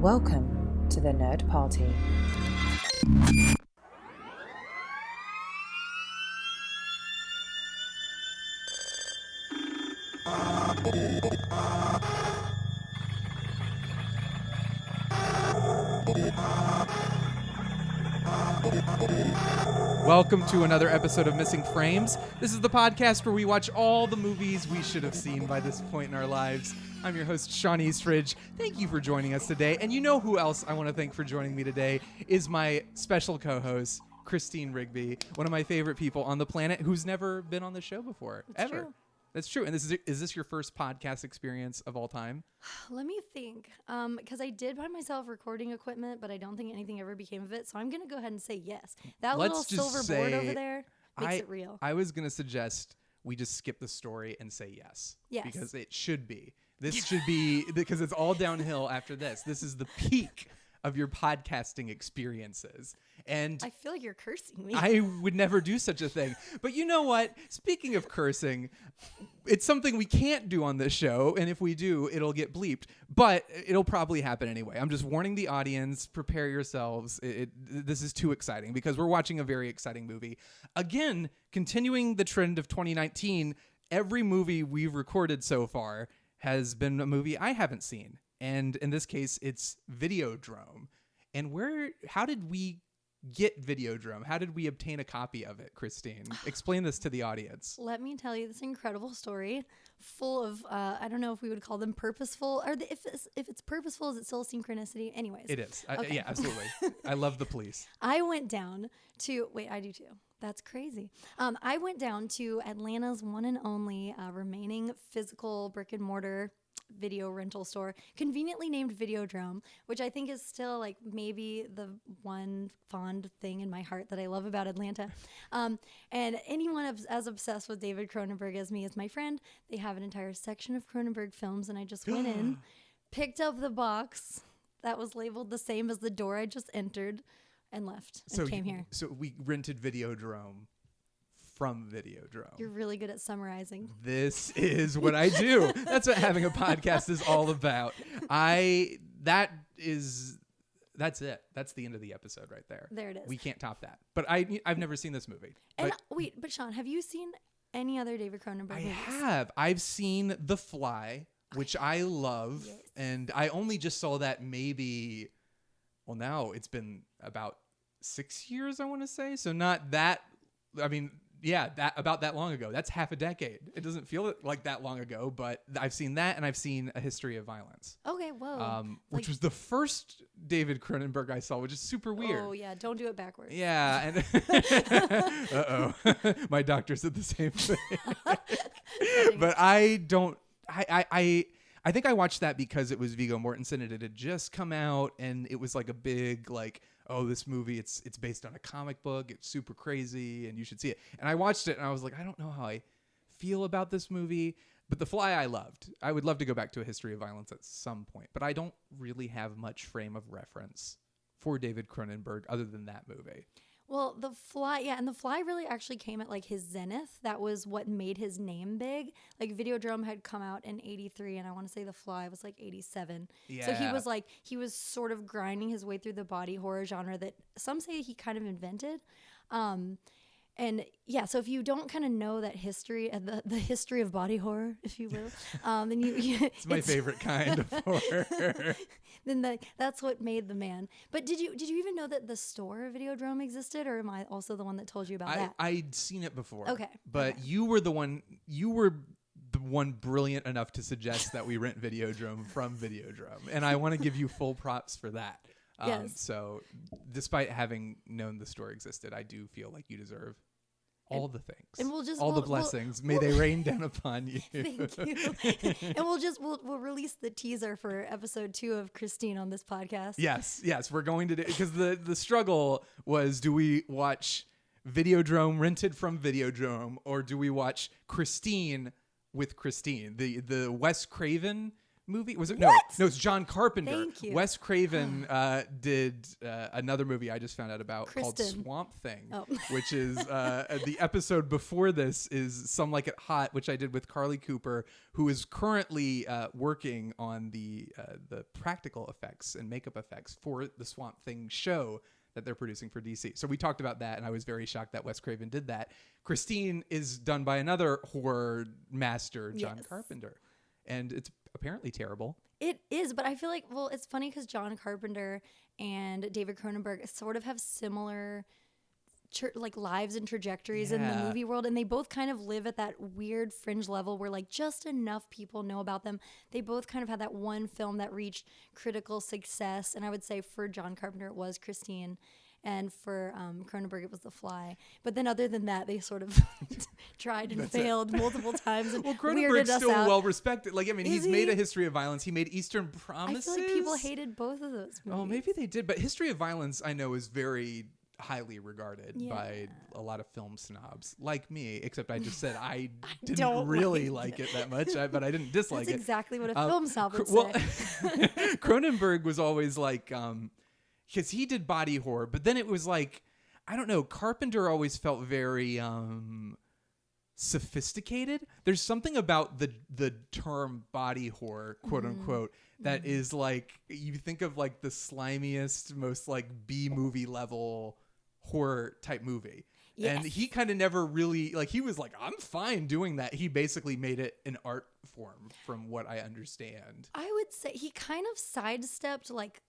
Welcome to the Nerd Party. Welcome to another episode of Missing Frames. This is the podcast where we watch all the movies we should have seen by this point in our lives. I'm your host, Shawn Eastridge. Thank you for joining us today. And you know who else I want to thank for joining me today is my special co-host, Christine Rigby, one of my favorite people on the planet who's never been on the show before, ever. True. That's true. And is this your first podcast experience of all time? Let me think. Because I did buy myself recording equipment, but I don't think anything ever became of it. So I'm going to go ahead and say yes. That little silver board over there makes it real. I was going to suggest we just skip the story and say yes. Yes. Because it should be. This should be, because it's all downhill after this. This is the peak of your podcasting experiences. And I feel like you're cursing me. I would never do such a thing. But you know what? Speaking of cursing, it's something we can't do on this show. And if we do, it'll get bleeped. But it'll probably happen anyway. I'm just warning the audience. Prepare yourselves. This is too exciting because we're watching a very exciting movie. Again, continuing the trend of 2019, every movie we've recorded so far has been a movie I haven't seen. And in this case, it's Videodrome. And how did we get Videodrome? How did we obtain a copy of it, Christine? Explain this to the audience. Let me tell you this incredible story full of, I don't know if we would call them purposeful, or if it's purposeful, is it still synchronicity? Anyways. It is. Okay. Yeah, absolutely. I love the police. I went down to, I do too. That's crazy. I went down to Atlanta's one and only remaining physical brick and mortar video rental store, conveniently named Videodrome, which I think is still like maybe the one fond thing in my heart that I love about Atlanta. And anyone as obsessed with David Cronenberg as me is my friend. They have an entire section of Cronenberg films, and I just went in, picked up the box that was labeled the same as the door I just entered, and left and came here. So we rented Videodrome from Videodrome. You're really good at summarizing. This is what I do. That's what having a podcast is all about. That's it. That's the end of the episode right there. There it is. We can't top that. But I've never seen this movie. And but Shawn, have you seen any other David Cronenberg movies? I have. I've seen The Fly, which I love. Yes. And I only just saw that maybe, well, now it's been about 6 years, I want to say. So not that, I mean, yeah, about that long ago. That's half a decade. It doesn't feel like that long ago, but I've seen that, and I've seen A History of Violence. Okay, whoa. Which was the first David Cronenberg I saw, which is super weird. Oh, yeah, don't do it backwards. Yeah, and uh-oh. My doctor said the same thing. But I think I watched that because it was Viggo Mortensen, and it had just come out, and it was like a big, like, oh, this movie, it's based on a comic book. It's super crazy, and you should see it. And I watched it, and I was like, I don't know how I feel about this movie. But The Fly I loved. I would love to go back to A History of Violence at some point. But I don't really have much frame of reference for David Cronenberg other than that movie. Well, The Fly, yeah, and The Fly really actually came at like his zenith. That was what made his name big. Like Videodrome had come out in 83, and I want to say The Fly was like 87. Yeah. So he was sort of grinding his way through the body horror genre that some say he kind of invented. And yeah, so if you don't kind of know that history, the history of body horror, if you will, then it's my favorite kind of horror. Then that's what made the man. But did you even know that the store Videodrome existed, or am I also the one that told you about that? I'd seen it before. Okay. But okay. You were the one brilliant enough to suggest that we rent Videodrome from Videodrome, and I want to give you full props for that. Yes. So despite having known the store existed, I do feel like you deserve all the things, and all the blessings. May they rain down upon you. Thank you. And we'll release the teaser for episode 2 of Christine on this podcast. Yes, we're going to do, because the struggle was, do we watch Videodrome rented from Videodrome, or do we watch Christine with Christine, the Wes Craven movie. Was it? What? No, it's John Carpenter. Thank you. Wes Craven did another movie I just found out about called Kristen. Swamp Thing, Oh. which is the episode before this is Some Like It Hot, which I did with Carly Cooper, who is currently working on the practical effects and makeup effects for the Swamp Thing show that they're producing for DC. So we talked about that, and I was very shocked that Wes Craven did that. Christine is done by another horror master, John Carpenter, and it's apparently terrible. It is, but I feel like, well, it's funny because John Carpenter and David Cronenberg sort of have similar like lives and trajectories in the movie world, and they both kind of live at that weird fringe level where like just enough people know about them. They both kind of had that one film that reached critical success, and I would say for John Carpenter it was Christine, and for Cronenberg it was The Fly. But then other than that, they sort of tried and failed multiple times. And well, weirded Cronenberg's us still out. well respected. Like, I mean, he's made he? A History of Violence. He made Eastern Promises. I feel like people hated both of those movies. Oh, maybe they did. But History of Violence, I know, is very highly regarded by a lot of film snobs like me, except I just said I didn't really like it that much, but I didn't dislike That's it. exactly what a film snob would Well, say. Cronenberg was always like, because he did body horror, but then it was like, I don't know, Carpenter always felt very sophisticated. There's something about the term body horror, quote unquote, that is like, you think of like the slimiest, most like B movie level horror type movie. Yes. And he kind of never really, like, he was like, I'm fine doing that. He basically made it an art form, from what I understand. I would say he kind of sidestepped like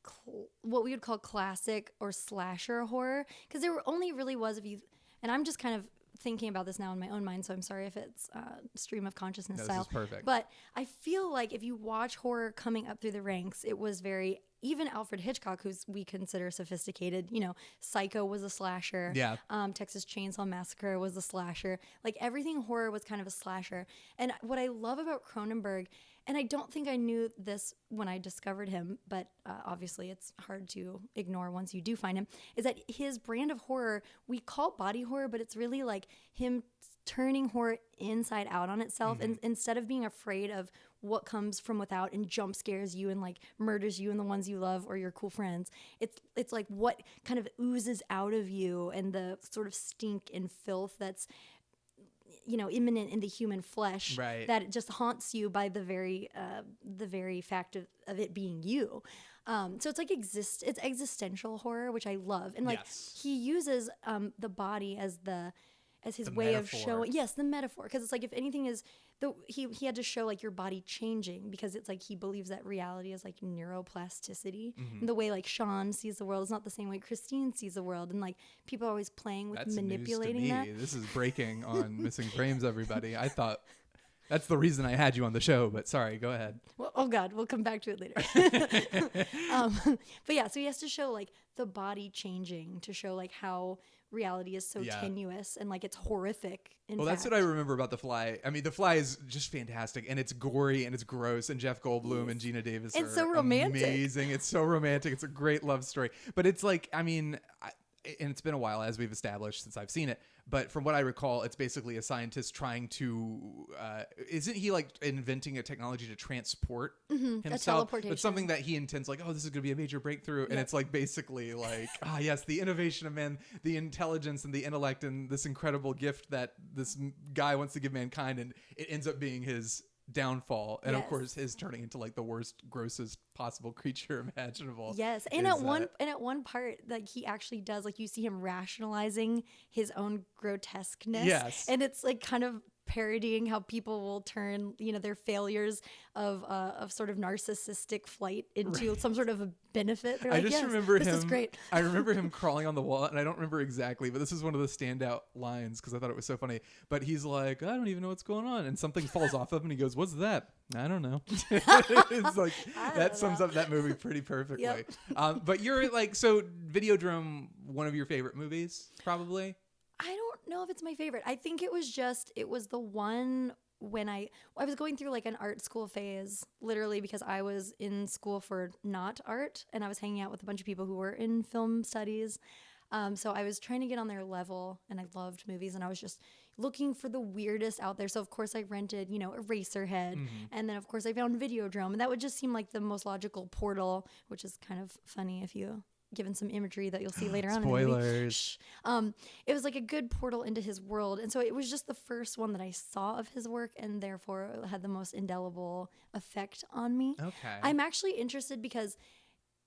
what we would call classic or slasher horror, because there only really was, if you, and I'm just kind of thinking about this now in my own mind, so I'm sorry if it's stream of consciousness style. This is perfect. But I feel like if you watch horror coming up through the ranks, it was very, even Alfred Hitchcock, who's we consider sophisticated, you know, Psycho was a slasher. Yeah. Texas Chainsaw Massacre was a slasher. Like everything horror was kind of a slasher. And what I love about Cronenberg, and I don't think I knew this when I discovered him, but obviously it's hard to ignore once you do find him, is that his brand of horror, we call body horror, but it's really like him turning horror inside out on itself. And instead of being afraid of what comes from without and jump scares you and like murders you and the ones you love or your cool friends, it's like what kind of oozes out of you and the sort of stink and filth that's, you know, imminent in the human flesh, right, that it just haunts you by the very fact of it being you. So it's like it's existential horror, which I love. And like he uses the body as his way metaphor. of showing, the metaphor, because it's like, if anything is he had to show like your body changing, because it's like he believes that reality is like neuroplasticity, and the way like Shawn sees the world is not the same way Christine sees the world, and like people are always playing with manipulating news to me. that. This is breaking on Missing Frames, everybody. I thought that's the reason I had you on the show, but sorry, go ahead. Well, oh God, we'll come back to it later. But yeah, so he has to show like the body changing to show like how reality is so tenuous and like it's horrific. That's what I remember about The Fly. I mean, The Fly is just fantastic, and it's gory and it's gross, and Jeff Goldblum and Gina Davis are so romantic. Amazing. It's so romantic. It's a great love story. But it's like, I mean, and it's been a while, as we've established, since I've seen it. But from what I recall, it's basically a scientist trying to, isn't he like inventing a technology to transport himself? Teleportation. But something that he intends, like, oh, this is going to be a major breakthrough. And it's like basically like, yes, the innovation of man, the intelligence and the intellect and this incredible gift that this guy wants to give mankind. And it ends up being his downfall, and of course his turning into like the worst, grossest possible creature imaginable. Yes, and at one part, like he actually does, like you see him rationalizing his own grotesqueness. Yes, and it's like kind of parodying how people will turn, you know, their failures of sort of narcissistic flight into some sort of a benefit. They're I like, just remember this him. is great. I remember him crawling on the wall, and I don't remember exactly, but this is one of the standout lines because I thought it was so funny. But he's like, I don't even know what's going on, and something falls off of him, and he goes, "What's that?" I don't know. It's like that sums up that movie pretty perfectly. Yep. But you're like, so Videodrome, one of your favorite movies, probably. I don't know if it's my favorite. I think it was the one when I was going through like an art school phase, literally, because I was in school for not art and I was hanging out with a bunch of people who were in film studies. So I was trying to get on their level, and I loved movies, and I was just looking for the weirdest out there. So of course I rented, Eraserhead, and then of course I found Videodrome, and that would just seem like the most logical portal, which is kind of funny if you given some imagery that you'll see later on in the movie. Spoilers. It was like a good portal into his world, and so it was just the first one that I saw of his work, and therefore it had the most indelible effect on me. Okay. I'm actually interested because,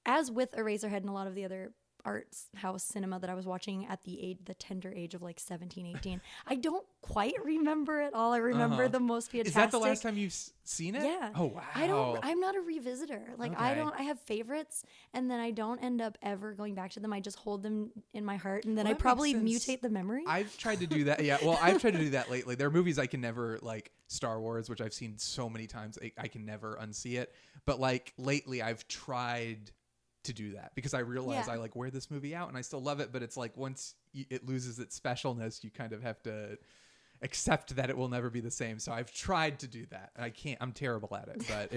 as with Eraserhead and a lot of the other arts house cinema that I was watching at the tender age of like 17, 18, I don't quite remember it all. I remember the most fantastic. Is that the last time you've seen it? Yeah. Oh, wow. I'm not a revisitor. Like Okay. I have favorites, and then I don't end up ever going back to them. I just hold them in my heart, and then Well, I that probably makes sense. mutate the memory. I've tried to do that. Yeah, well, I've tried to do that lately. There are movies I can never, like Star Wars, which I've seen so many times, I can never unsee it. But like lately, I've tried to do that because I realize I like wear this movie out and I still love it, but it's like once it loses its specialness, you kind of have to accept that it will never be the same. So I've tried to do that. I can't. I'm terrible at it, but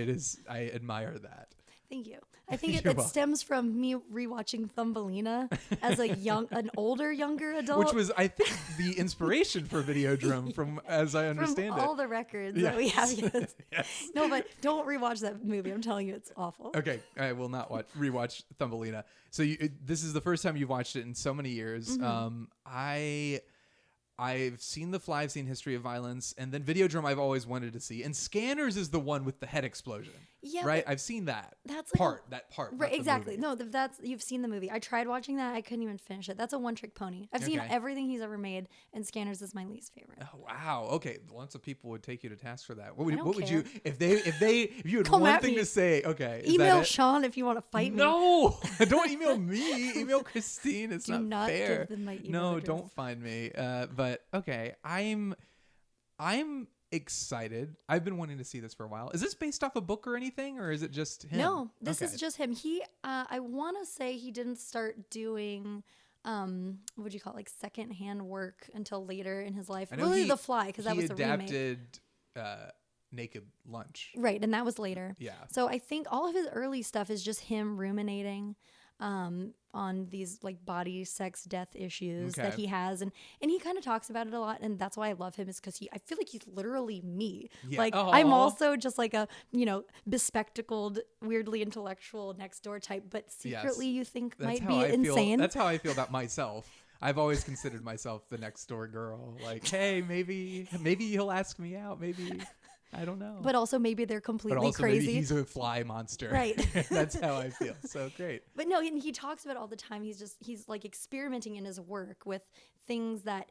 I admire that. Thank you. I think You're it welcome. stems from me rewatching Thumbelina as an older, younger adult. Which was, I think, the inspiration for Videodrome, from as I understand from all the records that we have. Yes. Yes. No, but don't rewatch that movie. I'm telling you, it's awful. Okay, I will not rewatch Thumbelina. So this is the first time you've watched it in so many years. I've seen The Fly, I've seen History of Violence, and then Videodrome I've always wanted to see. And Scanners is the one with the head explosion. Yeah, right? I've seen that. That's like that part. Right, not the exactly. movie. No, that's you've seen the movie. I tried watching that. I couldn't even finish it. That's a one-trick pony. I've seen Okay. everything he's ever made, and Scanners is my least favorite. Oh wow. Okay, lots of people would take you to task for that. What I don't would care. you if you had Come one at thing me. to say? Okay. Is Email that it? Shawn if you want to fight me. No, don't email me. Email Christine. It's Do not not fair. give them my email No, address. don't find me. But okay, I'm excited. I've been wanting to see this for a while. Is this based off a book or anything, or is it just him? No, this Okay. is just him. He, I want to say he didn't start doing, what would you call it, like secondhand work until later in his life. I know Really, he- The Fly, because that he was a remake. adapted Naked Lunch. Right, and that was later. Yeah. So I think all of his early stuff is just him ruminating on these like body, sex, death issues that Okay. he has, and he kind of talks about it a lot, and that's why I love him, is because I feel like he's literally me. Yeah. Like Aw. I'm also just like a bespectacled, weirdly intellectual next door type, but secretly you think That's might how be I insane. feel. That's how I feel about myself. I've always considered myself the next door girl. Like, hey, maybe he'll ask me out. Maybe I don't know. But also maybe they're But completely also crazy. maybe he's a fly monster. Right. That's how I feel. So great. But no, and he talks about it all the time. He's like experimenting in his work with things that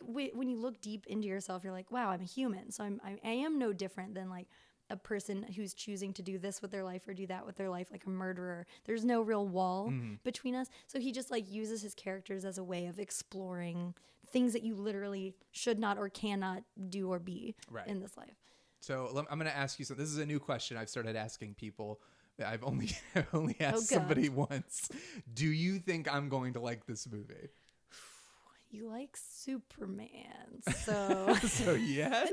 when you look deep into yourself, you're like, wow, I'm a human. So I am no different than like a person who's choosing to do this with their life or do that with their life, like a murderer. There's no real wall between us. So he just like uses his characters as a way of exploring things that you literally should not or cannot do or be in this life. So I'm going to ask you something. This is a new question I've started asking people. I've only Oh, asked God. somebody once. Do you think I'm going to like this movie? You like Superman, so So yes.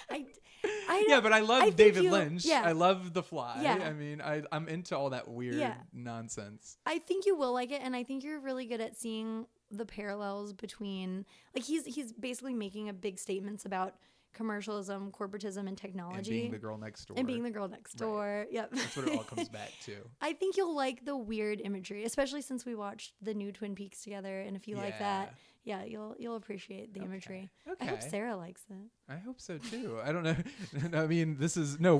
I Yeah, but I love think David you- Lynch. yeah. I love The Fly. Yeah. I mean, I'm into all that weird nonsense. I think you will like it, and I think you're really good at seeing the parallels between, like, he's basically making a big statements about commercialism, corporatism, and technology, And being the girl next door. And being the girl next door. Yep. That's what it all comes back to. I think you'll like the weird imagery, especially since we watched the new Twin Peaks together, and if you like that, yeah, you'll appreciate the imagery. I hope Okay. Sarah likes it. I hope so too. I don't know. I mean,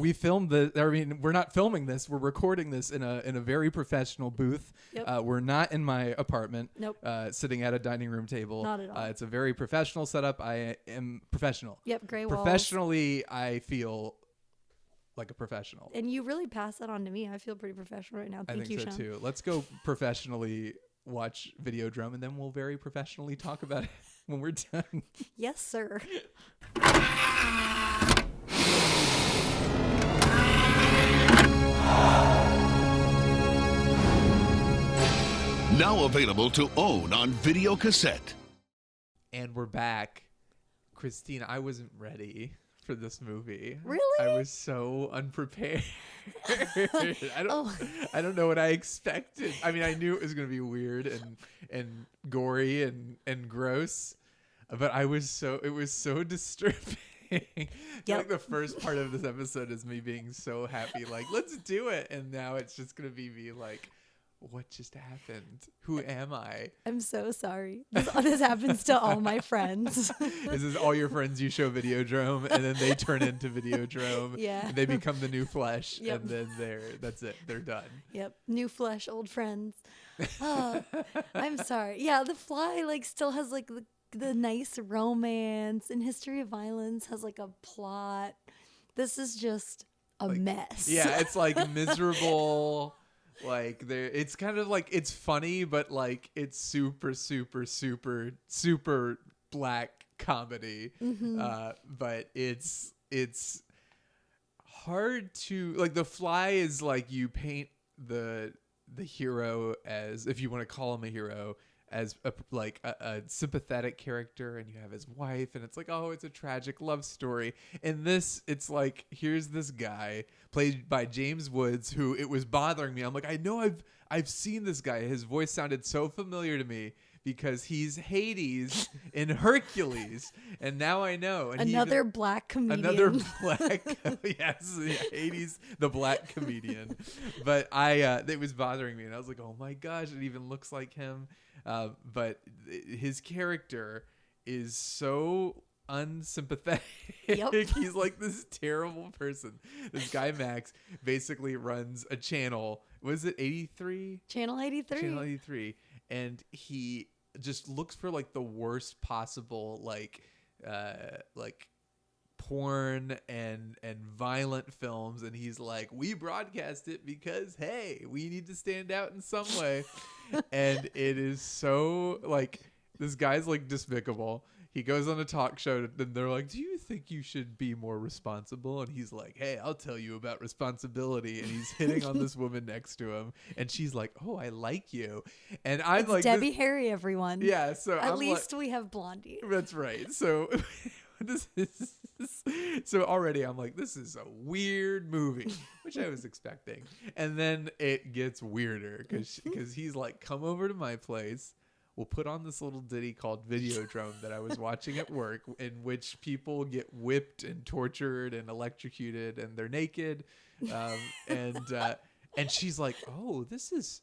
we filmed we're not filming this. We're recording this in a very professional booth. Yep. We're not in my apartment. Nope. Sitting at a dining room table. Not at all. It's a very professional setup. I am professional. Yep, gray walls. Professionally, I feel like a professional. And you really pass that on to me. I feel pretty professional right now. I Thank think you, so Shawn. too. Let's go professionally watch Videodrome, and then we'll very professionally talk about it when we're done. Yes, sir. Now available to own on video cassette. And we're back. Christine, I wasn't ready for this movie. Really? I was so unprepared. Oh. I don't know what I expected. I mean, I knew it was going to be weird and gory and gross. But it was so disturbing. Like the first part of this episode is me being so happy, like, let's do it. And now it's just going to be me like, what just happened? Who am I? I'm so sorry. This happens to all my friends. This is all your friends you show Videodrome, and then they turn into Videodrome. Yeah. And they become the new flesh, Yep. and then that's it. They're done. Yep. New flesh, old friends. Oh, I'm sorry. Yeah, The Fly like still has like the nice romance, and History of Violence has like a plot. This is just a mess. Yeah, it's like miserable. Like it's kind of like, it's funny, but like it's super, super, super, super black comedy. But it's hard to, like, The Fly is like, you paint the hero as, if you want to call him a hero, as a sympathetic character, and you have his wife, and it's like, oh, it's a tragic love story. In this, it's like, here's this guy played by James Woods, who, it was bothering me. I'm like, I know I've seen this guy. His voice sounded so familiar to me because he's Hades in Hercules, and now I know. And Another black comedian. Yes, Hades, the black comedian. But it was bothering me, and I was like, oh my gosh, it even looks like him. But his character is so unsympathetic. Yep. He's like this terrible person. This guy Max basically runs a channel. Was it 83? Channel 83. Channel 83, and he just looks for like the worst possible like porn and violent films, and he's like, we broadcast it because, hey, we need to stand out in some way. And it is so, like, this guy's like despicable. He goes on a talk show, and they're like, do you think you should be more responsible? And he's like, hey, I'll tell you about responsibility. And he's hitting on this woman next to him, and she's like, oh, I like you. And I'm It's like, Debbie Harry, everyone. yeah, so at least we have Blondie. that's right. So so already I'm like, this is a weird movie, which I was expecting. And then it gets weirder because he's like, come over to my place. We'll put on this little ditty called Videodrome that I was watching at work, in which people get whipped and tortured and electrocuted, and they're naked. And she's like, oh, this is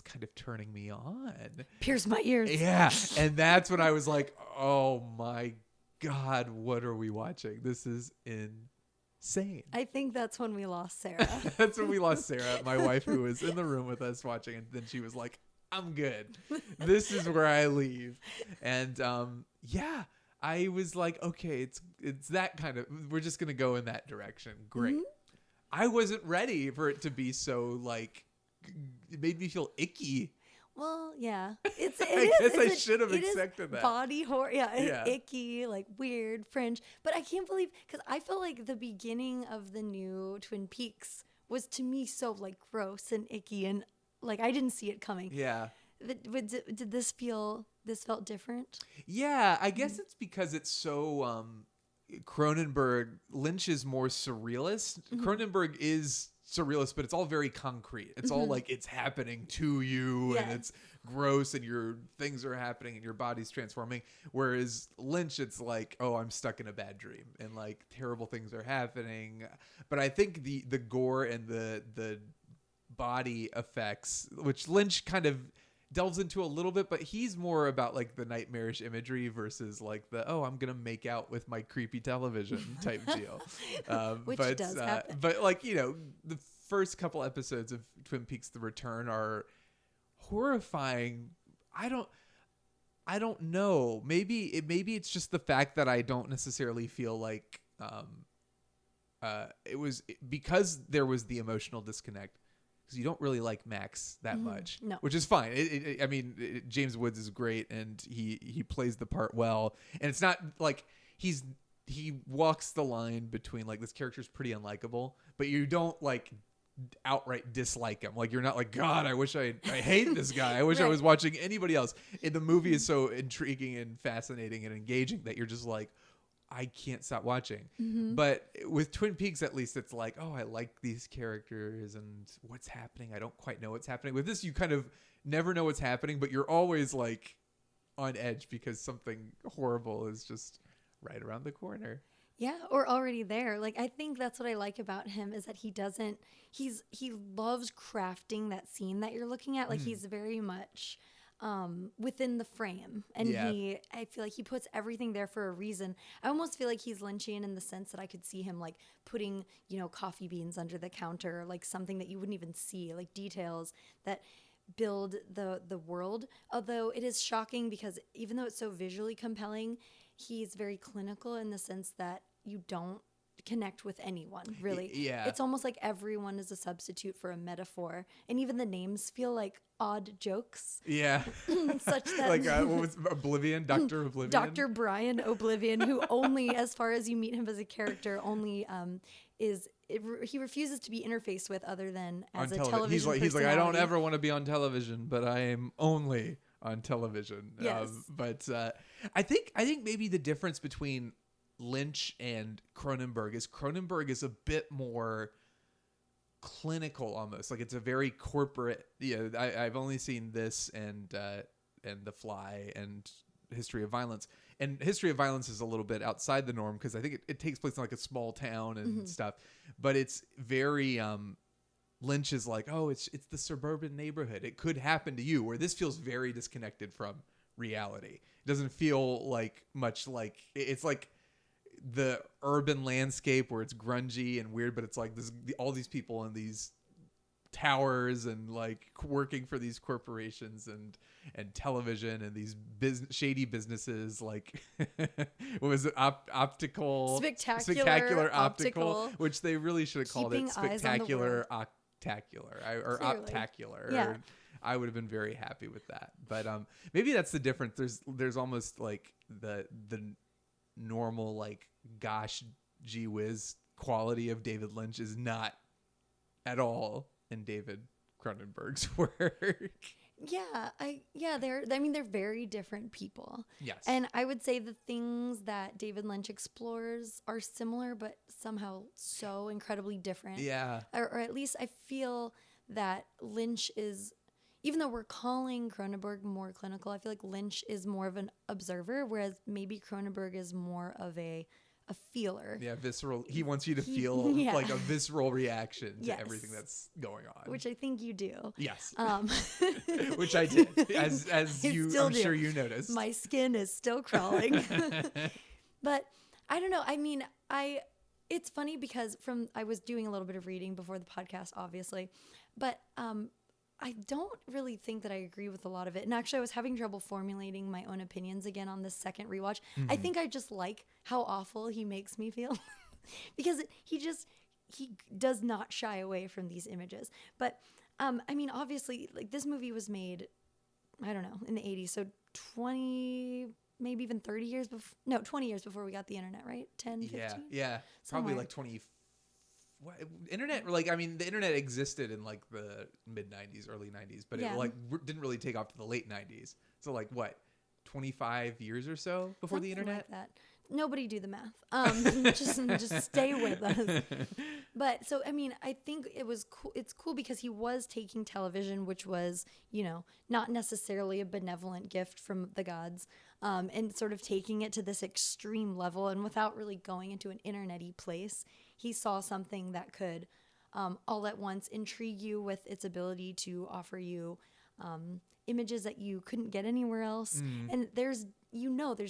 kind of turning me on. Pierce my ears. Yeah. And that's when I was like, oh my God, what are we watching? This is insane. I think that's when we lost Sarah. That's when we lost Sarah, my wife, who was in the room with us watching. And then she was like, I'm good. This is where I leave. And yeah, I was like, okay, it's that kind of, we're just going to go in that direction. Great. I wasn't ready for it to be so like, it made me feel icky. Well, yeah. I guess I should have expected that. Body horror. Yeah, icky, like weird, fringe. But I can't believe, because I felt like the beginning of the new Twin Peaks was, to me, so like gross and icky, and like I didn't see it coming. Yeah. Did this felt different? Yeah, I guess it's because it's so Cronenberg. Lynch is more surrealist. Cronenberg is surrealist, but it's all very concrete. It's all like, it's happening to you, and it's gross, and your things are happening, and your body's transforming. Whereas Lynch, it's like, oh, I'm stuck in a bad dream, and like terrible things are happening. But I think the gore and the body effects, which Lynch kind of delves into a little bit, but he's more about like the nightmarish imagery versus like the, oh, I'm gonna make out with my creepy television type deal. Which but, does happen. But like, you know, the first couple episodes of Twin Peaks: The Return are horrifying. I don't know. Maybe it's just the fact that I don't necessarily feel like it was because there was the emotional disconnect. You don't really like Max that much, no. Which is fine. I mean, James Woods is great, and he plays the part well. And it's not like he walks the line between like, this character's pretty unlikable, but you don't like outright dislike him. Like, you're not like, God, I wish I hate this guy. I wish I was watching anybody else. And the movie is so intriguing and fascinating and engaging that you're just like, I can't stop watching. But with Twin Peaks, at least, it's like, oh, I like these characters and what's happening. I don't quite know what's happening. With this, you kind of never know what's happening, but you're always like on edge because something horrible is just right around the corner. Yeah, or already there. Like, I think that's what I like about him is that he loves crafting that scene that you're looking at. Like, he's very much within the frame. And I feel like he puts everything there for a reason. I almost feel like he's Lynchian in the sense that I could see him like putting, coffee beans under the counter, like something that you wouldn't even see, like details that build the world. Although it is shocking because even though it's so visually compelling, he's very clinical in the sense that you don't connect with anyone, really. Yeah. It's almost like everyone is a substitute for a metaphor. And even the names feel like odd jokes. Yeah. Such that like, what was Oblivion? Dr. Oblivion? Dr. Brian Oblivion, who only, as far as you meet him as a character, only he refuses to be interfaced with other than as a television he's like, I don't ever want to be on television, but I am only on television. Yes. But I think maybe the difference between Lynch and Cronenberg is a bit more clinical almost. Like it's a very corporate, I've only seen this and The Fly and History of Violence. And History of Violence is a little bit outside the norm because I think it takes place in like a small town and stuff. But it's very Lynch is like, oh, it's the suburban neighborhood. It could happen to you, where this feels very disconnected from reality. It doesn't feel like much like it's like the urban landscape where it's grungy and weird, but it's like all these people in these towers and like working for these corporations and television and these shady businesses like what was it, spectacular optical, which they really should have called it spectacular octacular or optacular. Yeah. I would have been very happy with that, but maybe that's the difference. There's almost like the normal like gosh gee whiz quality of David Lynch is not at all in David Cronenberg's work. They're very different people. Yes. And I would say the things that David Lynch explores are similar, but somehow so incredibly different. Yeah. Or at least I feel that Lynch is, even though we're calling Cronenberg more clinical, I feel like Lynch is more of an observer, whereas maybe Cronenberg is more of a feeler. Yeah, visceral. He wants you to feel like a visceral reaction to everything that's going on. Which I think you do. Yes. Which I did, as I'm sure you noticed. My skin is still crawling. But I don't know. I mean, it's funny because I was doing a little bit of reading before the podcast, obviously, but I don't really think that I agree with a lot of it. And actually, I was having trouble formulating my own opinions again on this second rewatch. I think I just like how awful he makes me feel because he does not shy away from these images. But I mean, obviously, like this movie was made, I don't know, in the 80s. So 20, maybe even 30 years before, no, 20 years before we got the internet, right? 10, 15? Yeah. Probably like 20. Internet, like, I mean, the internet existed in like the mid 90s, early 90s, but it like didn't really take off to the late 90s. So like what, 25 years or so before the internet? Like that. Nobody do the math. Just stay with us. But so, I mean, I think it was cool. It's cool because he was taking television, which was, not necessarily a benevolent gift from the gods, and sort of taking it to this extreme level. And without really going into an internet-y place, he saw something that could all at once intrigue you with its ability to offer you images that you couldn't get anywhere else. And there's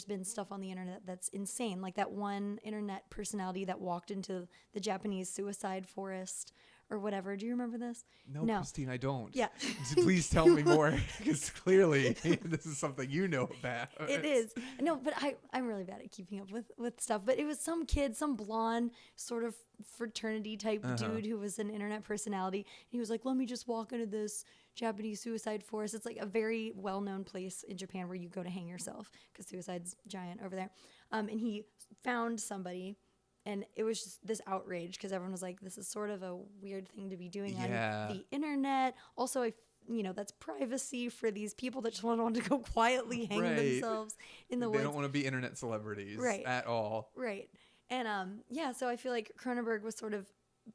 been stuff on the internet that's insane. Like that one internet personality that walked into the Japanese suicide forest or whatever. Do you remember this? No, Christine, I don't. Yeah. Please tell me more, because clearly this is something you know about. It is. No, but I'm really bad at keeping up with stuff. But it was some kid, some blonde sort of fraternity type dude who was an internet personality. And he was like, let me just walk into this Japanese suicide forest. It's like a very well-known place in Japan where you go to hang yourself because suicide's giant over there. And he found somebody. And it was just this outrage because everyone was like, this is sort of a weird thing to be doing on the internet. Also, that's privacy for these people that just want to go quietly hang themselves in the woods. They don't want to be internet celebrities at all. Right. And so I feel like Cronenberg was sort of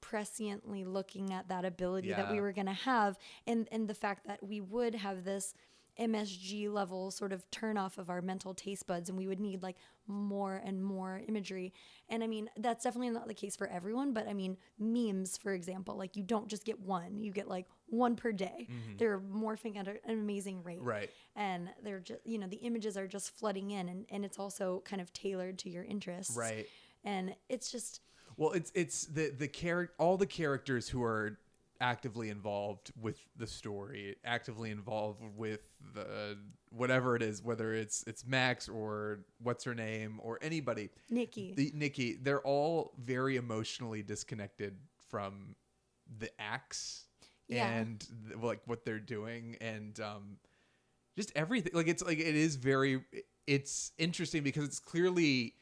presciently looking at that ability that we were going to have and the fact that we would have this MSG level sort of turn off of our mental taste buds, and we would need like more and more imagery. And I mean, that's definitely not the case for everyone, but I mean, memes, for example, like you don't just get one, you get like one per day. They're morphing at an amazing rate. Right. And they're just, the images are just flooding in, and it's also kind of tailored to your interests. Right. And it's just, well, it's all the characters who are actively involved with the story, actively involved with the whatever it is, whether it's Max or what's her name or anybody. Nikki, they're all very emotionally disconnected from the acts and like what they're doing, and just everything. Like it's interesting because it's clearly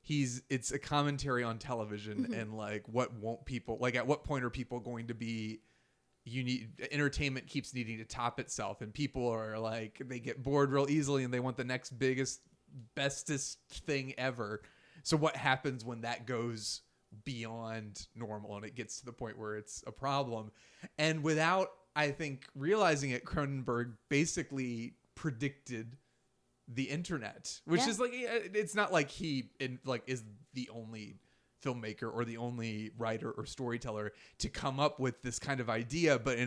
it's a commentary on television and like what won't people, like at what point are people going to be, entertainment keeps needing to top itself, and people are like, they get bored real easily and they want the next biggest, bestest thing ever. So what happens when that goes beyond normal and it gets to the point where it's a problem? And without, I think, realizing it, Cronenberg basically predicted the internet, which is like, it's not like he is the only filmmaker or the only writer or storyteller to come up with this kind of idea, but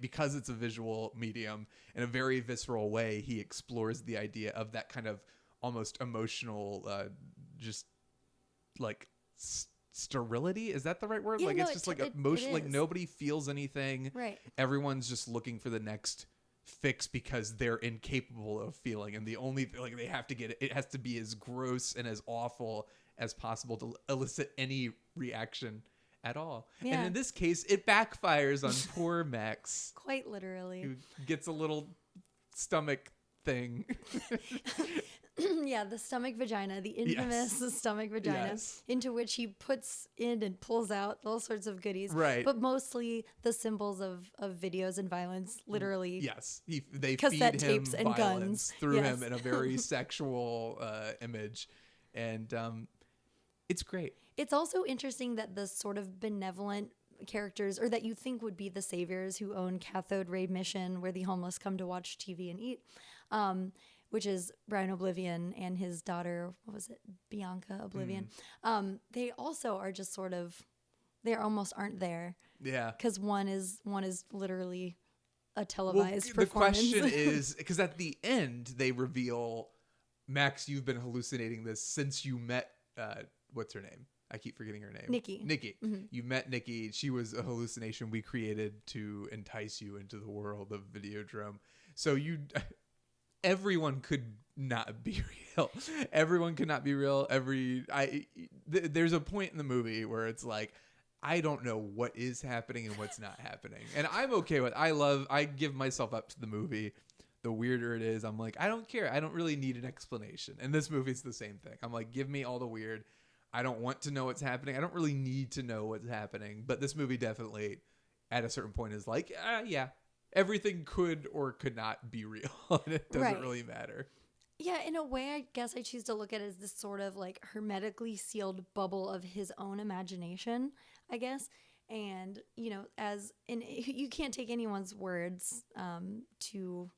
because it's a visual medium, in a very visceral way, he explores the idea of that kind of almost emotional, just like sterility. Is that the right word? Yeah, like, no, it's just like emotion, like nobody feels anything. Right. Everyone's just looking for the next fix because they're incapable of feeling, and the only like they have to get it has to be as gross and as awful as possible to elicit any reaction at all. Yeah. And in this case, it backfires on poor Max, quite literally, who gets a little stomach thing. Yeah, the stomach vagina, the infamous stomach vagina, into which he puts in and pulls out all sorts of goodies. Right. But mostly the symbols of videos and violence, literally. Yes. They cassette feed him tapes and violence guns. through him in a very sexual image. And it's great. It's also interesting that the sort of benevolent characters, or that you think would be the saviors who own Cathode Ray Mission, where the homeless come to watch TV and eat, which is Brian Oblivion and his daughter, what was it, Bianca Oblivion. They also are just sort of, they almost aren't there. Yeah. Because one is literally a televised the performance. question is, because at the end they reveal, Max, you've been hallucinating this since you met, what's her name? I keep forgetting her name. Nikki. Mm-hmm. You met Nikki. She was a hallucination we created to entice you into the world of Videodrome. So everyone could not be real. Everyone could not be real. There's a point in the movie where it's like, I don't know what is happening and what's not happening. And I'm okay with, I give myself up to the movie. The weirder it is, I'm like, I don't care. I don't really need an explanation. And this movie's the same thing. I'm like, give me all the weird. I don't want to know what's happening. I don't really need to know what's happening. But this movie definitely, at a certain point, is like, yeah, everything could or could not be real. And it doesn't really matter. Yeah, in a way, I guess I choose to look at it as this sort of like hermetically sealed bubble of his own imagination, I guess. And, you can't take anyone's words too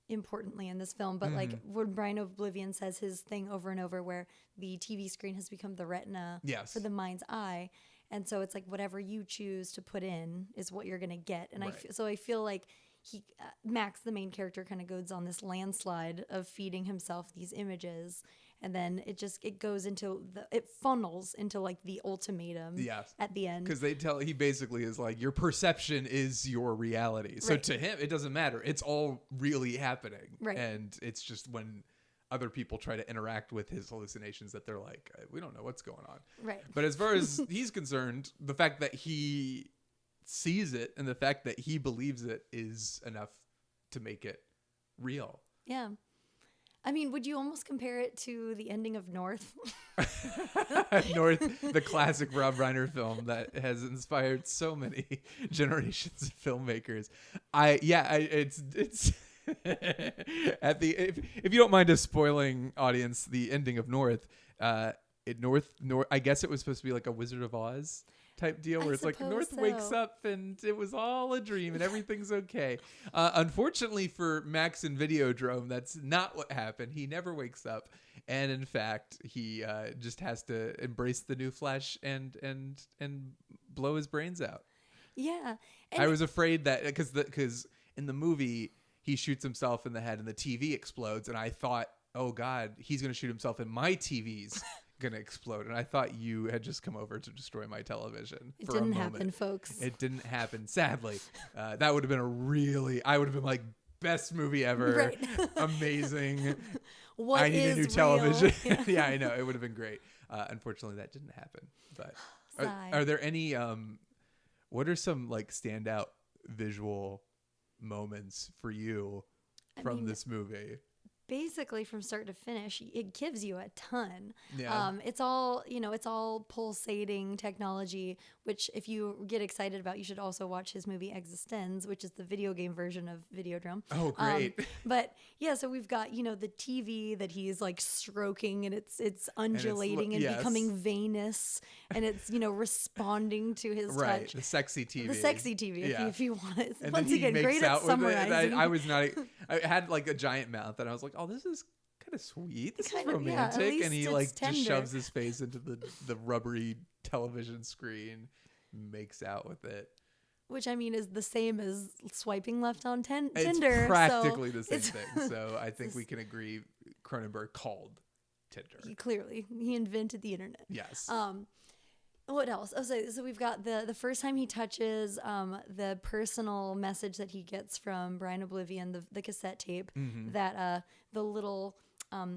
importantly in this film, but like when Brian Oblivion says his thing over and over, where the TV screen has become the retina for the mind's eye, and so it's like whatever you choose to put in is what you're gonna get. And I feel like Max, the main character, kind of goes on this landslide of feeding himself these images, and then it goes into it funnels into like the ultimatum at the end. Because he basically is like, your perception is your reality. So to him, it doesn't matter. It's all really happening. Right. And it's just when other people try to interact with his hallucinations that they're like, we don't know what's going on. Right. But as far as he's concerned, the fact that he sees it and the fact that he believes it is enough to make it real. Yeah. I mean, would you almost compare it to the ending of North? North, the classic Rob Reiner film that has inspired so many generations of filmmakers. It's if you don't mind us spoiling audience, the ending of North, I guess it was supposed to be like a Wizard of Oz type deal where it's like North suppose wakes so. up and it was all a dream and everything's okay. Unfortunately for Max in Videodrome, that's not what happened. He never wakes up, and in fact, he just has to embrace the new flesh and blow his brains out. Yeah. I was afraid that because in the movie he shoots himself in the head and the TV explodes, and I thought, oh God, he's going to shoot himself and my TV's going to explode. And I thought you had just come over to destroy my television. It for didn't a moment. happen, folks. It didn't happen. Sadly, that would have been I would have been like, best movie ever. Right. Amazing. What I need a is new real? television. Yeah. Yeah, I know. It would have been great. Unfortunately, that didn't happen. But Sigh. are there any, what are some like standout visual moments for you from this movie? Basically, from start to finish, it gives you a ton. Yeah. It's all pulsating technology, which if you get excited about, you should also watch his movie Existenz, which is the video game version of Videodrome. Oh, great. But yeah, so we've got, the TV that he's like stroking, and it's undulating and yes. becoming veinous, and it's, responding to his Right, touch. the sexy TV. The sexy TV, Yeah. if you want it. And Once then he again, makes great at out with it, and summarizing. I was not. I had like a giant mouth, and I was like, "Oh, this is kind of sweet. This is Kind of, yeah, at romantic." least And he it's like tender. just shoves his face into the rubbery television screen, makes out with it. Which I mean is the same as swiping left on Tinder. It's practically so the same it's- thing. So I think we can agree. Cronenberg called Tinder. Clearly, he invented the internet. Yes. What else? Oh, so we've got the first time he touches the personal message that he gets from Brian Oblivion, the cassette tape, Mm-hmm. that the little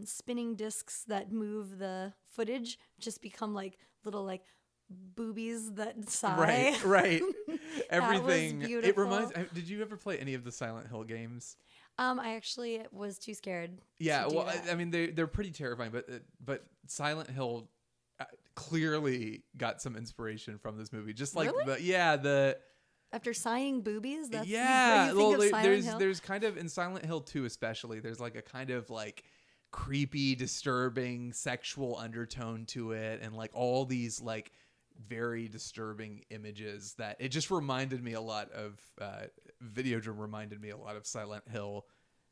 spinning discs that move the footage just become like little like boobies that sigh. Right. Everything. It beautiful. reminds. Did you ever play any of the Silent Hill games? I actually was too scared. Yeah, to do well, that. I mean, they're pretty terrifying, but Silent Hill clearly got some inspiration from this movie. Just like Really? After sighing boobies, that's yeah. you think of Silent Hill? There's kind of in Silent Hill 2 especially. There's like a kind of like creepy, disturbing sexual undertone to it, and like all these like very disturbing images that it just reminded me a lot of Videodrome reminded me a lot of Silent Hill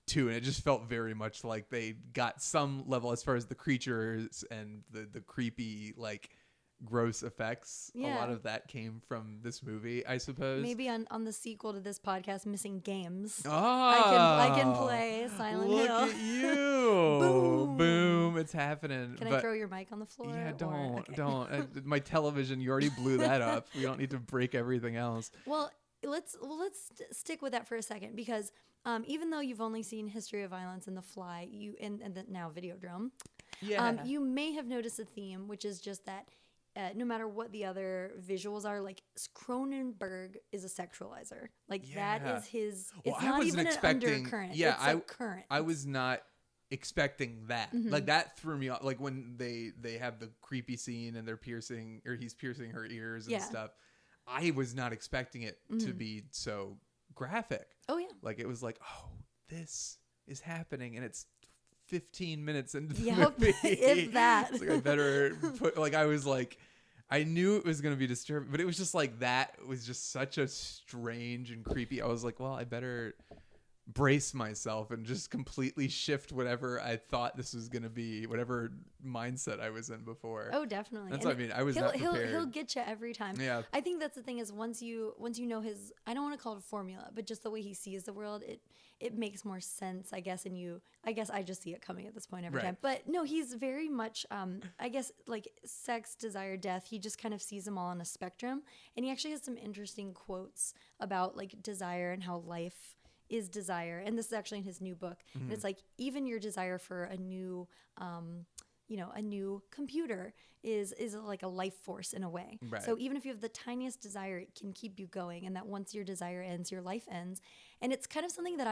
2, and it just felt very much like they got some level as far as the creatures and the creepy like gross effects. A lot Yeah. of that came from this movie, I suppose. Maybe on the sequel to this podcast, Missing Games. Oh, I can play Silent look Hill. at you. Boom. Boom, it's happening. Can I But throw your mic on the floor? yeah, or- don't okay. don't. My television, you already blew that up. We don't need to break everything else. Well, let's stick with that for a second, because even though you've only seen History of Violence and The Fly, now Videodrome, Yeah. you may have noticed a theme, which is just that no matter what the other visuals are, like Cronenberg is a sexualizer. Like that Yeah. is his. Well, It's I not wasn't even expecting- an undercurrent. yeah, it's a current. I was not expecting that. Like that threw me off. Like when they have the creepy scene and he's piercing her ears and Yeah. stuff. I was not expecting it to be so graphic. Oh yeah. Like it was like, oh, this is happening, and it's 15 minutes into the Yep, movie. if that. It's like I better put. Like I was like, I knew it was gonna be disturbing, but it was just like that was just such a strange and creepy. I was like, well, I better brace myself and just completely shift whatever I thought this was gonna be, whatever mindset I was in before. Oh, definitely. That's And what I mean. I was not prepared. He'll get you every time. Yeah. I think that's the thing is once you know his, I don't want to call it a formula, but just the way he sees the world, it makes more sense, I guess. And I guess I just see it coming at this point every Right. time. But no, he's very much, I guess, like sex, desire, death. He just kind of sees them all on a spectrum. And he actually has some interesting quotes about like desire and how life is desire. And this is actually in his new book. And it's like even your desire for a new a new computer is like a life force in a way. Right. So even if you have the tiniest desire, it can keep you going, and that once your desire ends, your life ends. And it's kind of something that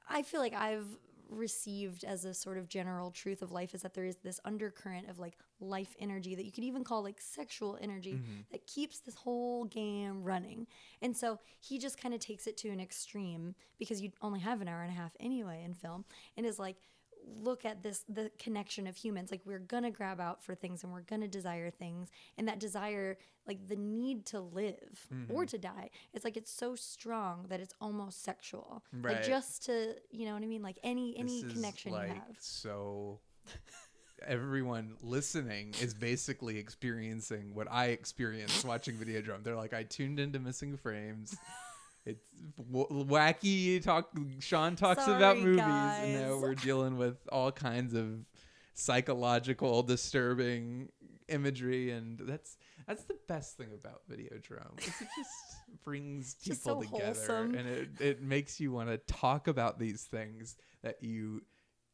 I feel like I've received as a sort of general truth of life, is that there is this undercurrent of like life energy that you could even call like sexual energy that keeps this whole game running. And so he just kind of takes it to an extreme, because you only have an hour and a half anyway in film, and is like, look at the connection of humans. Like, we're gonna grab out for things and we're gonna desire things, and that desire, like the need to live or to die, it's like it's so strong that it's almost sexual. Right. Like, just to, you know what I mean, like any This connection is like you have. so everyone listening is basically experiencing what I experienced watching Videodrome. They're like, I tuned into Missing Frames. It's wacky talk. Shawn talks about Sorry, movies, guys. and now we're dealing with all kinds of psychological, disturbing imagery, and that's the best thing about Videodrome. It just brings Just people so together, wholesome. and it makes you want to talk about these things that you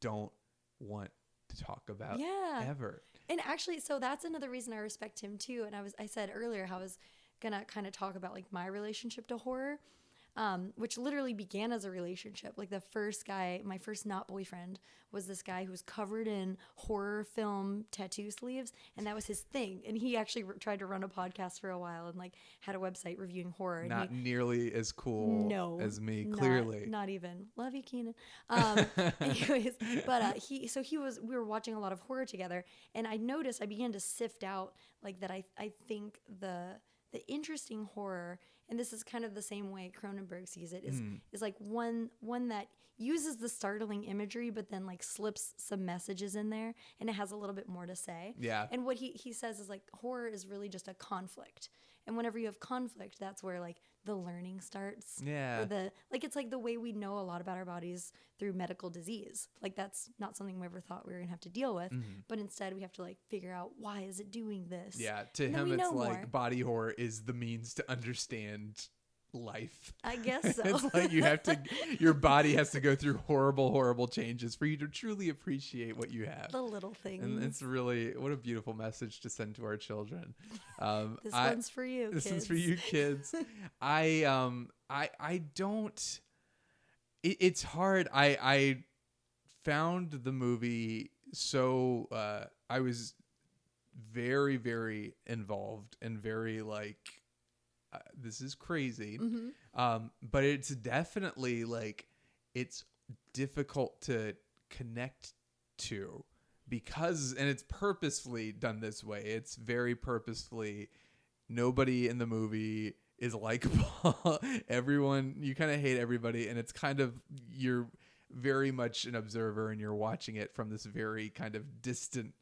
don't want to talk about ever. And actually, so that's another reason I respect him too. And I said earlier how I was gonna kind of talk about like my relationship to horror, which literally began as a relationship. Like, the first guy, my first not boyfriend, was this guy who was covered in horror film tattoo sleeves, and that was his thing. And he actually tried to run a podcast for a while and like had a website reviewing horror. And Not nearly as cool as me, clearly. not even. Love you, Keenan. Anyways, but we were watching a lot of horror together, and I noticed, I began to sift out like that. I think the interesting horror, and this is kind of the same way Cronenberg sees it, is like one that uses the startling imagery, but then like slips some messages in there, and it has a little bit more to say. Yeah. And what he says is like horror is really just a conflict. And whenever you have conflict, that's where like the learning starts. Yeah. Or it's like the way we know a lot about our bodies through medical disease. Like, that's not something we ever thought we were gonna have to deal with, but instead we have to like figure out, why is it doing this? Yeah, to And then him we it's know like more. body horror is the means to understand life. I guess so. It's like your body has to go through horrible changes for you to truly appreciate what you have. The little things. And it's really, what a beautiful message to send to our children. This one's for you, This kids. one's for you, kids. I don't. It's hard. I found the movie so I was very, very involved and very like, this is crazy. But it's definitely like, it's difficult to connect to because, and it's purposefully done this way. It's very purposefully, nobody in the movie is likable. Everyone, you kind of hate everybody, and it's kind of, you're very much an observer and you're watching it from this very kind of distant,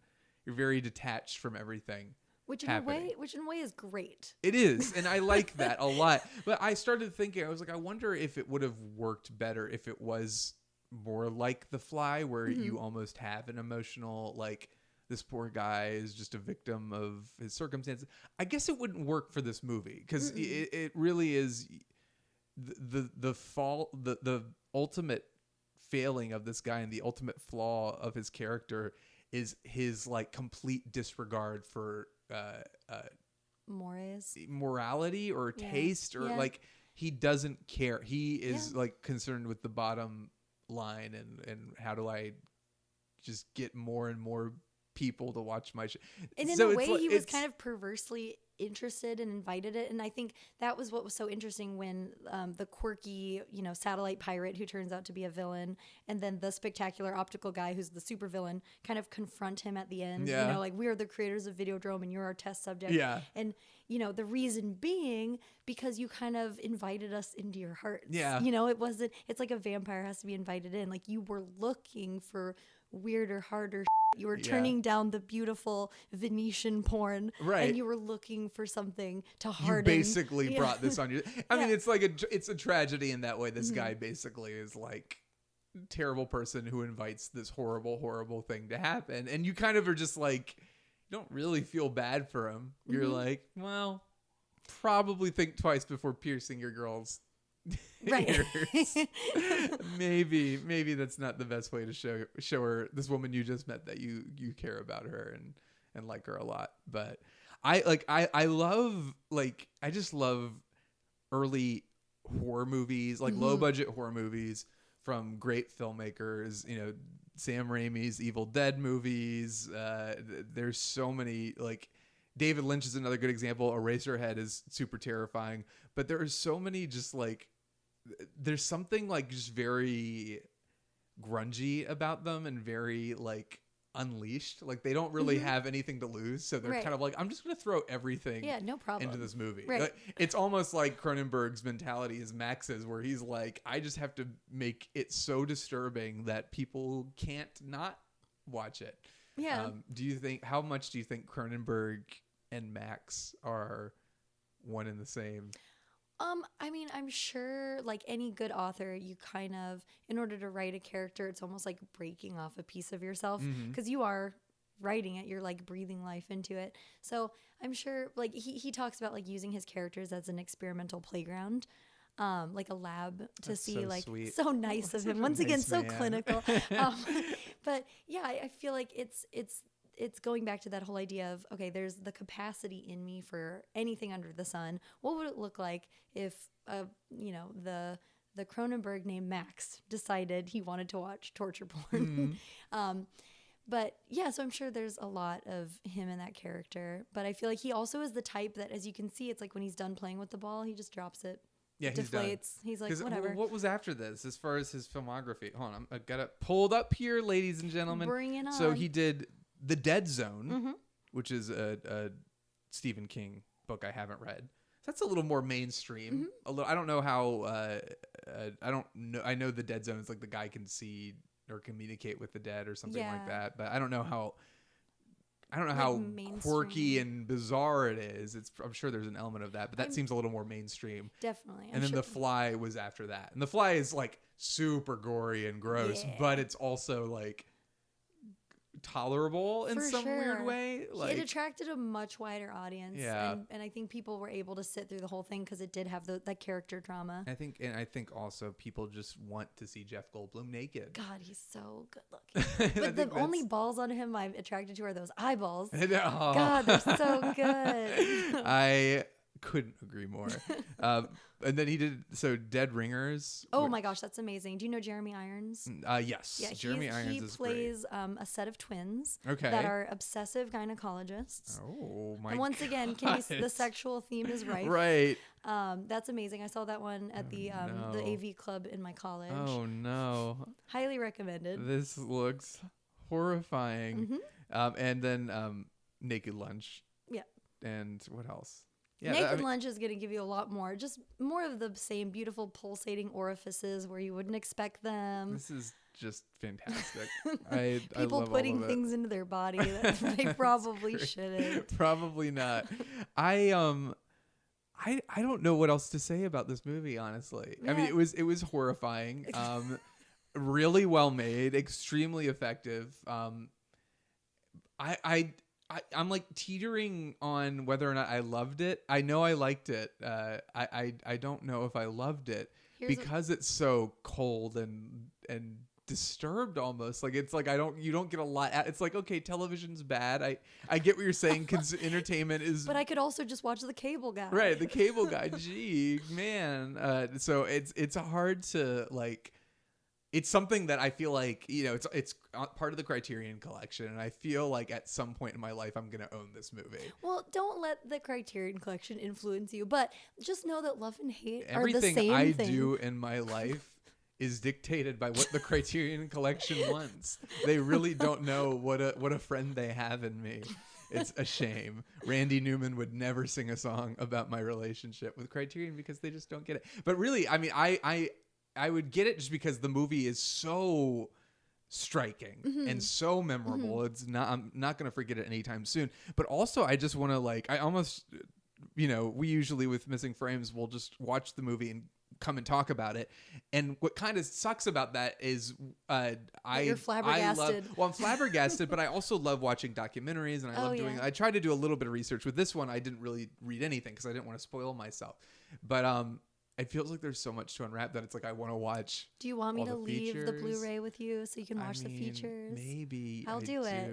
you're very detached from everything. Which in happening. a way is great. It is, and I like that a lot. But I started thinking, I was like, I wonder if it would have worked better if it was more like The Fly, where you almost have an emotional, like, this poor guy is just a victim of his circumstances. I guess it wouldn't work for this movie because it really is the ultimate failing of this guy, and the ultimate flaw of his character is his like complete disregard for morality or taste, or like, he doesn't care. He is like concerned with the bottom line and how do I just get more and more people to watch my show. And in a way, he was kind of perversely interested and invited it. And I think that was what was so interesting when the quirky, satellite pirate who turns out to be a villain, and then the spectacular optical guy who's the super villain kind of confront him at the end. Yeah. Like, we are the creators of Videodrome and you're our test subject. Yeah. And, the reason being because you kind of invited us into your hearts. Yeah. It's like a vampire has to be invited in. Like, you were looking for weirder, harder you were turning down the beautiful Venetian porn, right? And you were looking for something to harden. You basically brought this on you. I mean, it's like it's a tragedy in that way. This guy basically is like a terrible person who invites this horrible thing to happen, and you kind of are just like, you don't really feel bad for him. You're like, well, probably think twice before piercing your girl's ears. maybe that's not the best way to show her, this woman you just met, that you care about her and like her a lot. But I love, like, I just love early horror movies, like low budget horror movies from great filmmakers. Sam Raimi's Evil Dead movies. There's so many, like, David Lynch is another good example. Eraserhead is super terrifying, but there are so many just like, there's something like just very grungy about them and very like unleashed. Like they don't really have anything to lose, so they're Right. kind of like, I'm just gonna throw everything Yeah, no problem. into this movie. Right. Like, it's almost like Cronenberg's mentality is Max's, where he's like, I just have to make it so disturbing that people can't not watch it. Yeah. How much do you think Cronenberg and Max are one and the same? I mean, I'm sure like any good author, you kind of, in order to write a character, it's almost like breaking off a piece of yourself because you are writing it. You're like breathing life into it. So I'm sure like he talks about like using his characters as an experimental playground, like a lab to That's see so like sweet. so nice of Such him. a Once again, nice so man. clinical. But yeah, I feel like it's going back to that whole idea of, okay, there's the capacity in me for anything under the sun. What would it look like if, the Cronenberg named Max decided he wanted to watch torture porn? But yeah, so I'm sure there's a lot of him in that character. But I feel like he also is the type that, as you can see, it's like when he's done playing with the ball, he just drops it. Yeah, It he's done. deflates. He's like, 'Cause, whatever. what was after this as far as his filmography? Hold on, I've got it pulled up here, ladies and gentlemen. Bring it So on. he did The Dead Zone, which is a Stephen King book I haven't read. That's a little more mainstream. A little. I don't know how. I don't know. I know The Dead Zone is like the guy can see or communicate with the dead or something like Yeah. that. But I don't know how. I don't know Like how mainstream. quirky and bizarre it is. I'm sure there's an element of that, but that seems a little more mainstream. Definitely. And then The Fly was after that. And The Fly is like super gory and gross, Yeah. but it's also like tolerable in For some weird sure. way. Like, It attracted a much wider audience. Yeah. And I think people were able to sit through the whole thing because it did have that character drama. I think also people just want to see Jeff Goldblum naked. God, he's so good looking. I But the think only that's- balls on him I'm attracted to are those eyeballs. Oh. God, they're so good. I couldn't agree more. And then he did Dead Ringers. Oh my gosh, that's amazing. Do you know Jeremy Irons? Yes. Yeah, Jeremy Irons he is great. plays a set of twins Okay. that are obsessive gynecologists. Oh my! And once again, the sexual theme is rife. Right. That's amazing. I saw that one at the no. AV club in my college. Oh no! Highly recommended. This looks horrifying. And then Naked Lunch. Yeah. And what else? Yeah, Naked Lunch is going to give you a lot more. Just more of the same beautiful pulsating orifices where you wouldn't expect them. This is just fantastic. I People love putting all of it. things into their body that they probably shouldn't. Probably not. I don't know what else to say about this movie, honestly. I mean, Yeah. it was horrifying. Really well made, extremely effective. I'm like teetering on whether or not I loved it. I know I liked it. I don't know if I loved it because it's so cold and disturbed almost. Like it's like you don't get a lot. It's like, okay, television's bad. I get what you're saying. Entertainment is. But I could also just watch the cable guy. Right, the cable guy. Gee, man. So it's hard to like. It's something that I feel like, it's part of the Criterion collection, and I feel like at some point in my life I'm going to own this movie. Well, don't let the Criterion collection influence you, but just know that love and hate are the Everything same I thing. do in my life is dictated by what the Criterion collection wants. They really don't know what a friend they have in me. It's a shame. Randy Newman would never sing a song about my relationship with Criterion because they just don't get it. But really, I mean, I would get it just because the movie is so striking and so memorable. I'm not going to forget it anytime soon. But also, I just want to I almost, we usually with Missing Frames, we'll just watch the movie and come and talk about it. And what kind of sucks about that is You're flabbergasted. I'm flabbergasted, but I also love watching documentaries, and I love doing. I tried to do a little bit of research with this one. I didn't really read anything because I didn't want to spoil myself. But it feels like there's so much to unwrap that it's like I want to watch. Do you want me all to the leave the features. Blu-ray with you so you can watch I the mean, Features? Maybe I'll do it.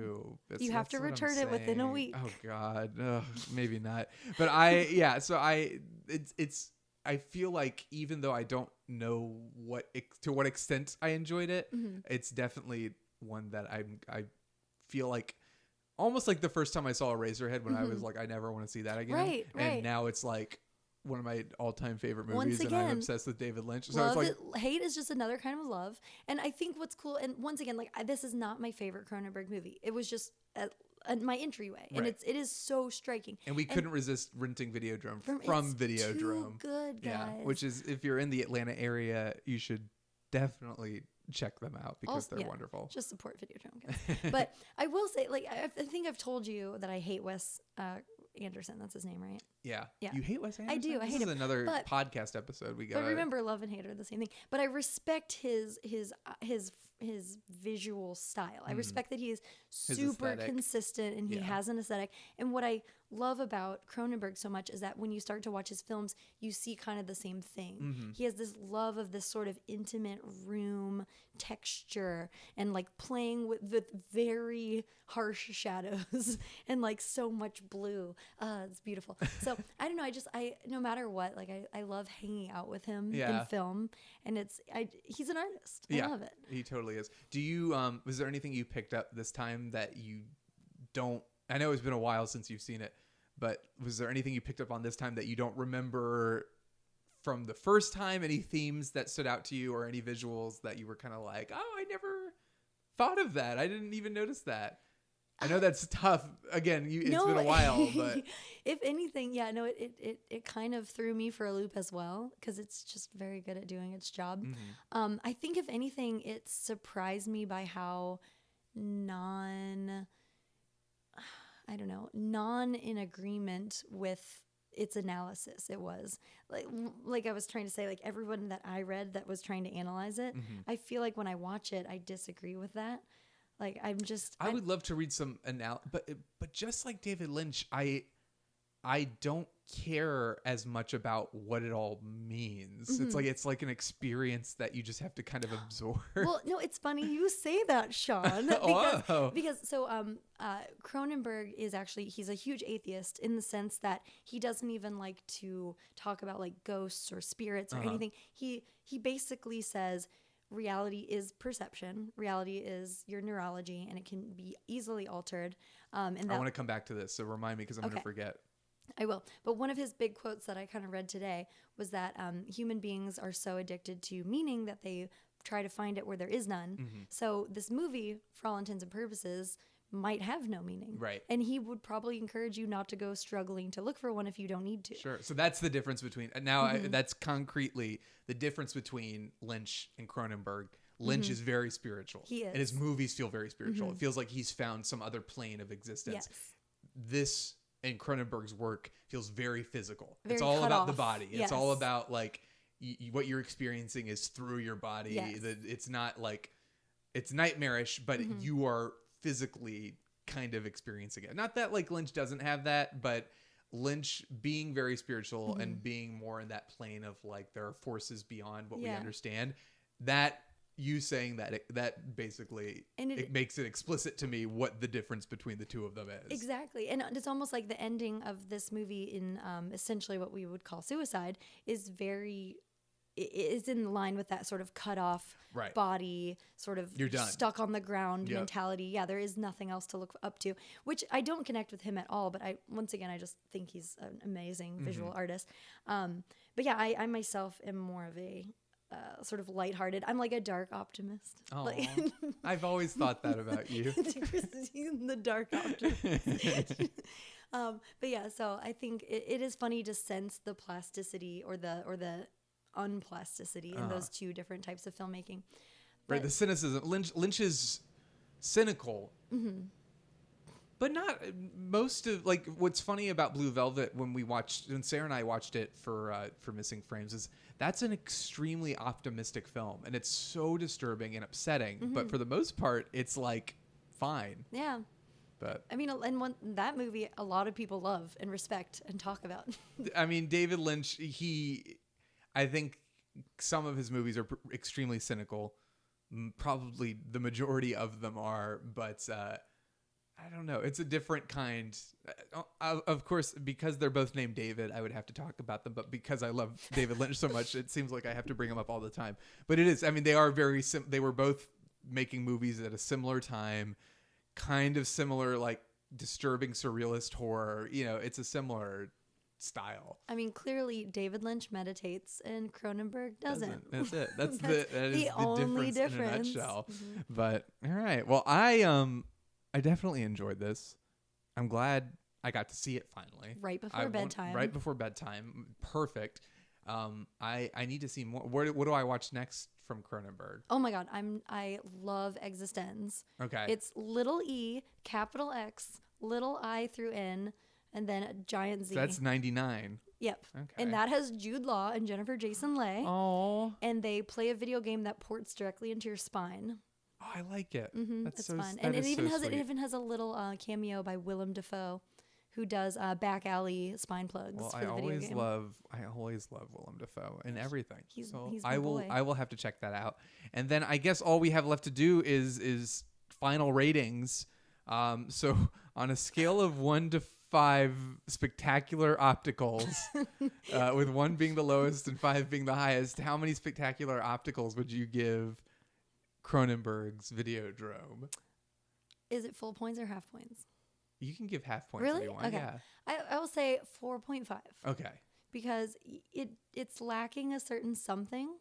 That's- You have to that's what I'm return it within a saying. week. Oh God, ugh, maybe not. But it's. I feel like even though I don't know to what extent I enjoyed it, it's definitely one that I feel like almost like the first time I saw Eraserhead when I was like, I never want to see that again. Right. And now it's like, one of my all-time favorite Once movies, and I'm again, obsessed with David Lynch. So love it's like, hate is just another kind of love. And I think what's cool, and once again, like this is not my favorite Cronenberg movie. It was just my entryway, and Right. it is so striking. and we couldn't resist renting Videodrome from it's Videodrome. Too good, guys. Yeah, which is, if you're in the Atlanta area, you should definitely check them out because Also, they're yeah, wonderful. Just support Videodrome, guys. But I will say, like, I think I've told you that I hate Wes Anderson. That's his name, right? Yeah. Yeah. You hate Wes Anderson? do. I This hate is him. another But- podcast episode we got. But remember, love and hate are the same thing. But I respect his visual style. I respect that he is super aesthetic. consistent and he Yeah. has an aesthetic. And what I love about Cronenberg so much is that when you start to watch his films, you see kind of the same thing. He has this love of this sort of intimate room texture and like playing with very harsh shadows and like so much blue. It's beautiful. So I don't know. I no matter what, like I love hanging out with him Yeah. in film, and he's an artist. I Yeah, love it. he totally is. Do you was there anything you picked up this time that you don't? I know it's been a while since you've seen it, but was there anything you picked up on this time that you don't remember from the first time? Any themes that stood out to you, or any visuals that you were kind of like, oh, I never thought of that. I didn't even notice that. I know that's tough. Again, it's been a while, but if anything, yeah, no, it kind of threw me for a loop as well because it's just very good at doing its job. I think if anything, it surprised me by how non in agreement with its analysis it was. Like I was trying to say, like everyone that I read that was trying to analyze it, I feel like when I watch it, I disagree with that. Like I would love to read some but just like David Lynch, I don't care as much about what it all means. It's like an experience that you just have to kind of absorb. Well, no, it's funny you say that, Shawn, because Cronenberg is actually, he's a huge atheist in the sense that he doesn't even like to talk about like ghosts or spirits or anything. He basically says reality is perception. Reality is your neurology, and it can be easily altered. And I want to come back to this, so remind me because I'm going to forget. I will. But one of his big quotes that I kind of read today was that human beings are so addicted to meaning that they try to find it where there is none. So this movie, for all intents and purposes, might have no meaning. Right. And he would probably encourage you not to go struggling to look for one if you don't need to. Sure. So that's the difference between that's concretely the difference between Lynch and Cronenberg. Lynch is very spiritual. He is. And his movies feel very spiritual. It feels like he's found some other plane of existence. Yes. This and Cronenberg's work feels very physical. Very it's all cut about off. the body. It's Yes. all about like what you're experiencing is through your body. Yes. It's not like it's nightmarish, but you are physically kind of experiencing it. Not that like Lynch doesn't have that, but Lynch being very spiritual and being more in that plane of like there are forces beyond what we understand. That you saying that basically And it makes it explicit to me what the difference between the two of them is. Exactly. And it's almost like the ending of this movie in essentially what we would call suicide is in line with that sort of cut off Right. body, sort of You're done. stuck on the ground Yep. mentality. Yeah, there is nothing else to look up to, which I don't connect with him at all. But I just think he's an amazing visual artist. But yeah, I myself am more of a sort of lighthearted. I'm like a dark optimist. Oh, Like, I've always thought that about you. Christine, the dark optimist. But yeah, so I think it is funny to sense the plasticity or the unplasticity in those two different types of filmmaking. Right, the cynicism. Lynch is cynical, but not most of like what's funny about Blue Velvet when Sarah and I watched it for Missing Frames is that's an extremely optimistic film, and it's so disturbing and upsetting. But for the most part, it's like fine. Yeah. But I mean, and that movie, a lot of people love and respect and talk about. I mean, David Lynch, I think some of his movies are extremely cynical. Probably the majority of them are, but I don't know. It's a different kind. Of course, because they're both named David, I would have to talk about them. But because I love David Lynch so much, it seems like I have to bring him up all the time. But it is. I mean, they are very. They were both making movies at a similar time, kind of similar, like disturbing surrealist horror. You know, it's a similar style. I mean, clearly David Lynch meditates and Cronenberg doesn't. That's it. That is the the only difference in a nutshell. Mhm. But all right. Well, I definitely enjoyed this. I'm glad I got to see it finally. Right before bedtime. Right before bedtime. Perfect. I need to see more. What do I watch next from Cronenberg? Oh my God, I love Existenz. Okay. It's little E, capital X, little I through N, and then a giant Z. So that's 99. Yep. Okay. And that has Jude Law and Jennifer Jason Leigh. Oh. And they play a video game that ports directly into your spine. Oh, I like it. It's fun, and it even has a little cameo by Willem Dafoe, who does back alley spine plugs Well, for I the video game. I always love Willem Dafoe and everything. He's so my boy. I will have to check that out. And then I guess all we have left to do is final ratings. So on a scale of 1 to 5 spectacular opticals, with 1 being the lowest and 5 being the highest, how many spectacular opticals would you give Cronenberg's Videodrome? Is it full points or half points? You can give half points Really? if you want. Okay. Yeah. I will say 4.5. Okay. Because it's lacking a certain something,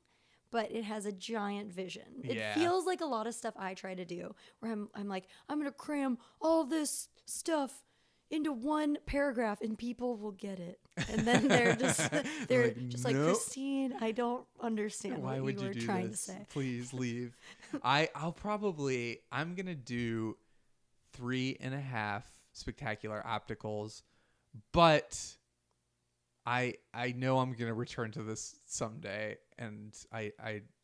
but it has a giant vision. It Yeah. feels like a lot of stuff I try to do, where I'm like, I'm gonna cram all this stuff into one paragraph and people will get it. And then they're just like, nope. Christine, I don't understand Why what would you were do trying this? to say. Please leave. I'm gonna do 3.5 spectacular opticals, but I know I'm gonna return to this someday, and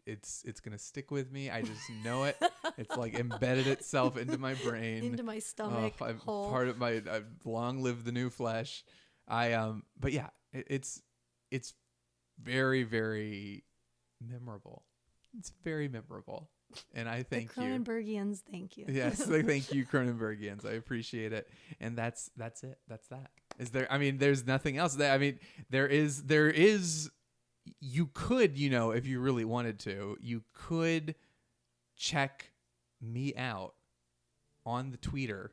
it's gonna stick with me. I just know it. It's like embedded itself into my brain, Into my stomach hole. Part of my long live the new flesh. But yeah, it's very, very memorable. It's very memorable, and I thank the you. Cronenbergians, thank you. Yes, thank you, Cronenbergians. I appreciate it, and that's it. That's that. Is there? I mean, there's nothing else. There is. You could, if you really wanted to, you could check me out on the Twitter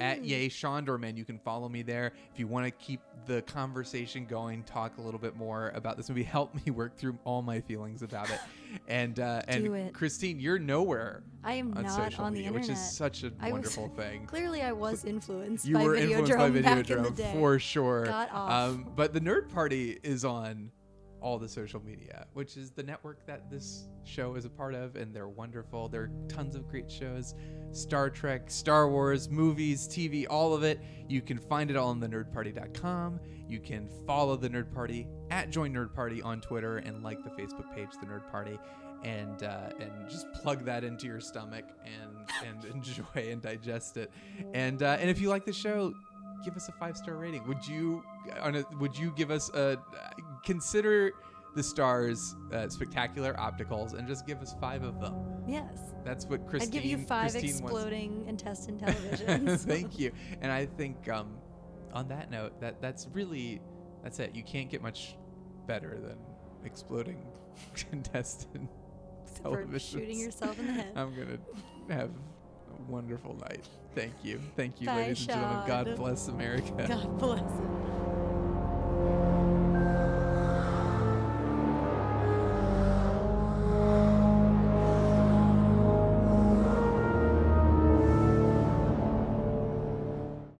at @YayShawnDorman. You can follow me there if you want to keep the conversation going. Talk a little bit more about this movie. Help me work through all my feelings about it. And Do it. Christine, you're nowhere. I am on not social on the media, internet. which is such a wonderful thing. Clearly, I was influenced You by were influenced by Videodrome back in the Videodrome day. for sure. Got off. But the Nerd Party is on all the social media, which is the network that this show is a part of, and they're wonderful. There are tons of great shows, Star Trek, Star Wars, movies, TV, all of it. You can find it all on thenerdparty.com. You can follow the Nerd Party at Join Nerd Party on Twitter, and like the Facebook page, the Nerd Party, and just plug that into your stomach and enjoy and digest it. And if you like the show, give us a 5-star rating. Would you give us consider the stars spectacular opticals and just give us 5 of them? Yes. That's what Christine. I'd give you 5 Christine exploding intestine televisions. Thank you. And I think on that note, that's it. You can't get much better than exploding intestine televisions. For shooting yourself in the head. I'm gonna have a wonderful night. Thank you, Bye, ladies and gentlemen. Shawn. God bless America. God bless it.